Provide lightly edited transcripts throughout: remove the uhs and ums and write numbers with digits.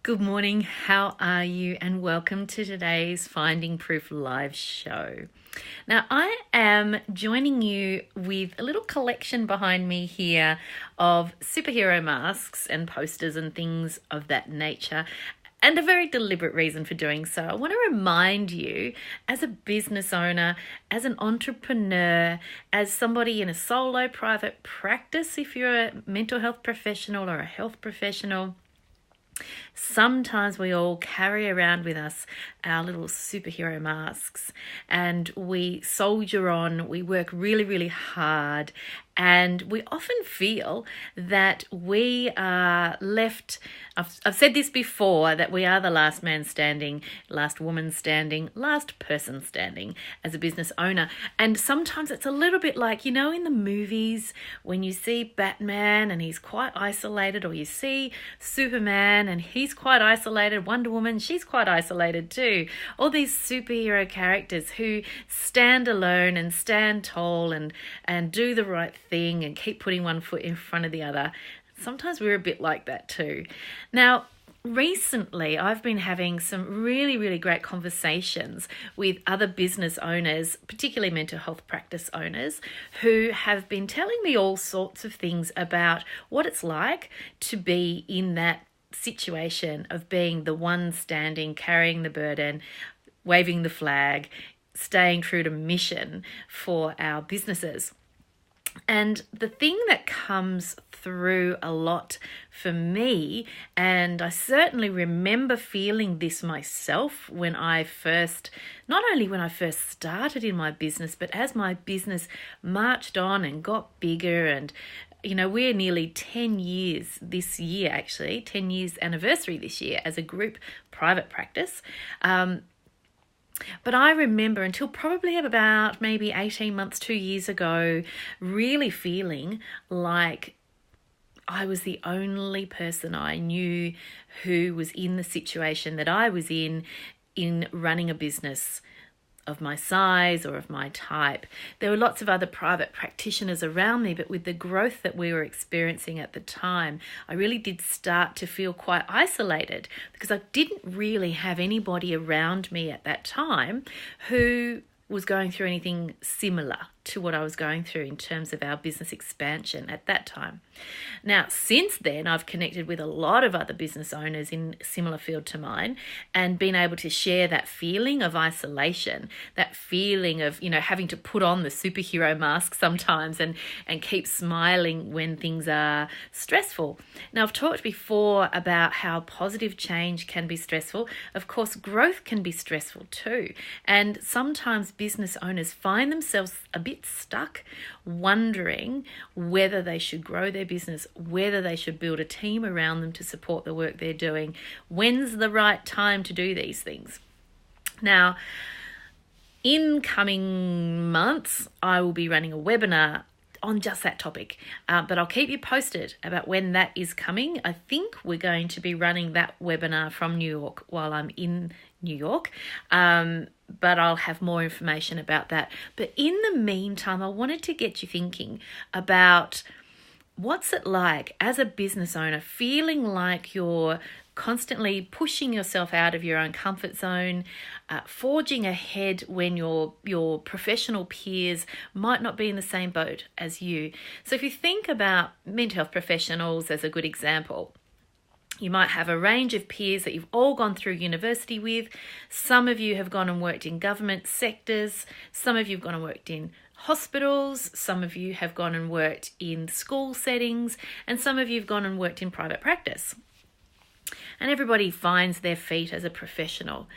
Good morning, how are you? And welcome to today's Finding Proof live show. Now, I am joining you with a little collection behind me here of superhero masks and posters and things of that nature, and a very deliberate reason for doing so. I want to remind you, as a business owner, as an entrepreneur, as somebody in a solo private practice, if you're a mental health professional or a health professional, sometimes we all carry around with us our little superhero masks and we soldier on, we work really, really hard, and we often feel that we are left. I've said this before, that we are the last man standing, last woman standing, last person standing as a business owner. And sometimes it's a little bit like, in the movies when you see Batman and he's quite isolated, or you see Superman and he's quite isolated, Wonder Woman, she's quite isolated too. All these superhero characters who stand alone and stand tall and do the right thing and keep putting one foot in front of the other. Sometimes we're a bit like that too. Now, recently, I've been having some really, really great conversations with other business owners, particularly mental health practice owners, who have been telling me all sorts of things about what it's like to be in that situation of being the one standing, carrying the burden, waving the flag, staying true to mission for our businesses. And the thing that comes through a lot for me, and I certainly remember feeling this myself when I first started in my business, but as my business marched on and got bigger, and we're nearly 10 years this year, actually, 10 years anniversary this year as a group private practice. But I remember until probably about maybe 18 months, 2 years ago, really feeling like I was the only person I knew who was in the situation that I was in running a business of my size or of my type. There were lots of other private practitioners around me, but with the growth that we were experiencing at the time, I really did start to feel quite isolated because I didn't really have anybody around me at that time who was going through anything similar to what I was going through in terms of our business expansion at that time. Now, since then, I've connected with a lot of other business owners in a similar field to mine and been able to share that feeling of isolation, that feeling of, having to put on the superhero mask sometimes and keep smiling when things are stressful. Now, I've talked before about how positive change can be stressful. Of course, growth can be stressful too. And sometimes business owners find themselves a bit stuck, wondering whether they should grow their business, whether they should build a team around them to support the work they're doing. When's the right time to do these things? Now, in coming months, I will be running a webinar on just that topic, but I'll keep you posted about when that is coming. I think we're going to be running that webinar from New York while I'm in New York, but I'll have more information about that. But in the meantime, I wanted to get you thinking about what's it like as a business owner, feeling like you're constantly pushing yourself out of your own comfort zone, forging ahead when your professional peers might not be in the same boat as you. So if you think about mental health professionals as a good example, you might have a range of peers that you've all gone through university with. Some of you have gone and worked in government sectors. Some of you have gone and worked in hospitals. Some of you have gone and worked in school settings. And some of you have gone and worked in private practice. And everybody finds their feet as a professional.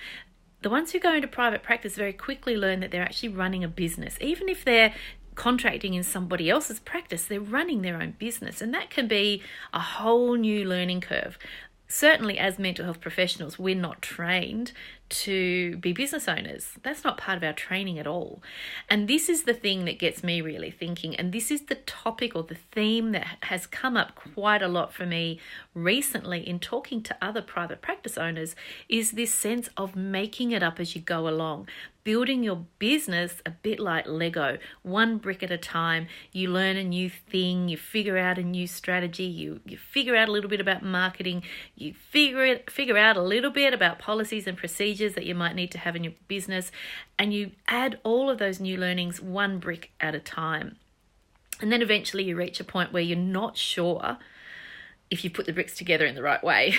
The ones who go into private practice very quickly learn that they're actually running a business. Even if they're contracting in somebody else's practice, they're running their own business, and that can be a whole new learning curve. Certainly as mental health professionals, we're not trained to be business owners. That's not part of our training at all. And this is the thing that gets me really thinking. And this is the topic or the theme that has come up quite a lot for me recently in talking to other private practice owners, is this sense of making it up as you go along. Building your business a bit like Lego, one brick at a time. You learn a new thing, you figure out a new strategy, you figure out a little bit about marketing, you figure out a little bit about policies and procedures that you might need to have in your business, and you add all of those new learnings one brick at a time. And then eventually you reach a point where you're not sure if you put the bricks together in the right way.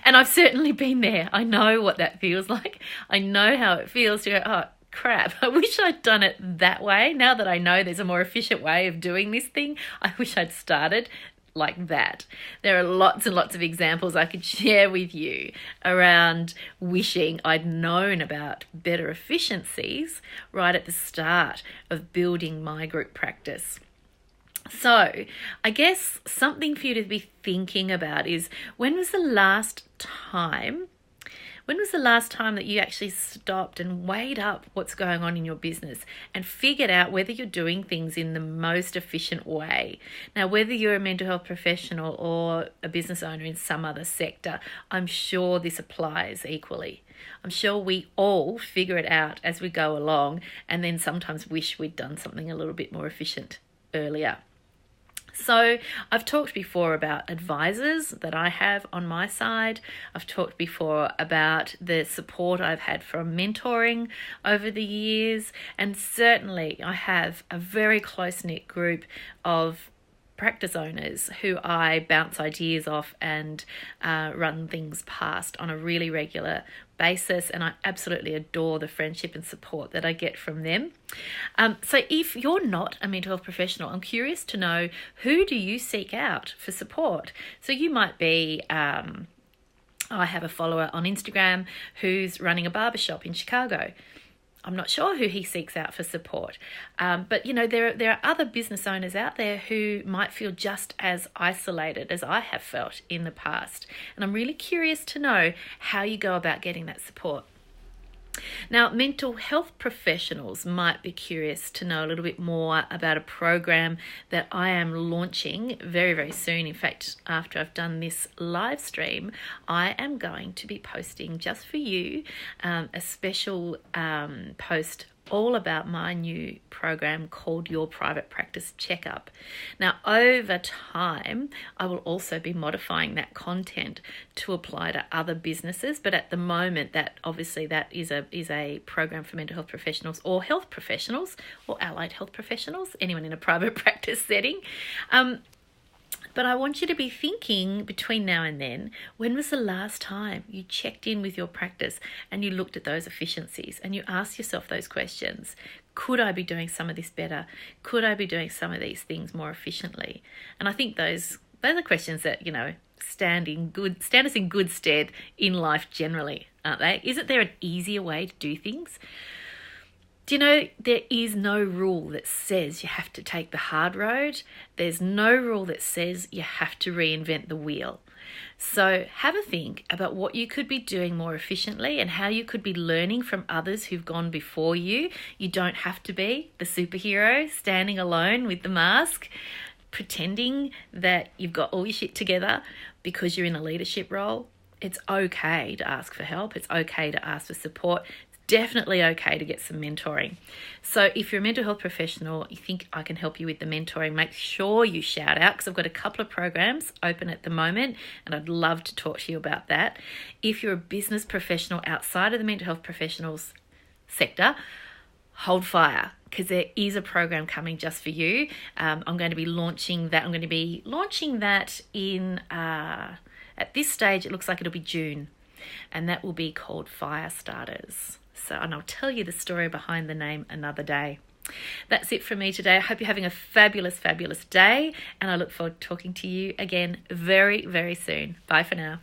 And I've certainly been there. I know what that feels like. I know how it feels to go, oh, crap, I wish I'd done it that way. Now that I know there's a more efficient way of doing this thing, I wish I'd started like that. There are lots and lots of examples I could share with you around wishing I'd known about better efficiencies right at the start of building my group practice. So I guess something for you to be thinking about is, when was the last time that you actually stopped and weighed up what's going on in your business and figured out whether you're doing things in the most efficient way? Now, whether you're a mental health professional or a business owner in some other sector, I'm sure this applies equally. I'm sure we all figure it out as we go along, and then sometimes wish we'd done something a little bit more efficient earlier. So I've talked before about advisors that I have on my side. I've talked before about the support I've had from mentoring over the years. And certainly I have a very close-knit group of practice owners who I bounce ideas off and run things past on a really regular basis, and I absolutely adore the friendship and support that I get from them. So if you're not a mental health professional, I'm curious to know, who do you seek out for support? So you might be I have a follower on Instagram who's running a barbershop in Chicago. I'm not sure who he seeks out for support. But, you know, there are other business owners out there who might feel just as isolated as I have felt in the past. And I'm really curious to know how you go about getting that support. Now, mental health professionals might be curious to know a little bit more about a program that I am launching very, very soon. In fact, after I've done this live stream, I am going to be posting just for you a special post all about my new program called Your Private Practice Checkup. Now, over time, I will also be modifying that content to apply to other businesses, but at the moment, that is a program for mental health professionals or health professionals or allied health professionals, anyone in a private practice setting. But I want you to be thinking between now and then, when was the last time you checked in with your practice and you looked at those efficiencies and you asked yourself those questions? Could I be doing some of this better? Could I be doing some of these things more efficiently? And I think those are questions that, you know, stand us in good stead in life generally, aren't they? Isn't there an easier way to do things? Do you know, there is no rule that says you have to take the hard road. There's no rule that says you have to reinvent the wheel. So have a think about what you could be doing more efficiently and how you could be learning from others who've gone before you. You don't have to be the superhero standing alone with the mask, pretending that you've got all your shit together because you're in a leadership role. It's okay to ask for help. It's okay to ask for support. Definitely okay to get some mentoring. So if you're a mental health professional, you think I can help you with the mentoring, make sure you shout out, because I've got a couple of programs open at the moment and I'd love to talk to you about that. If you're a business professional outside of the mental health professionals sector, hold fire, because there is a program coming just for you. I'm going to be launching that. I'm going to be launching that in, at this stage, it looks like it'll be June, and that will be called Fire Starters. And I'll tell you the story behind the name another day. That's it from me today. I hope you're having a fabulous, fabulous day, and I look forward to talking to you again very, very soon. Bye for now.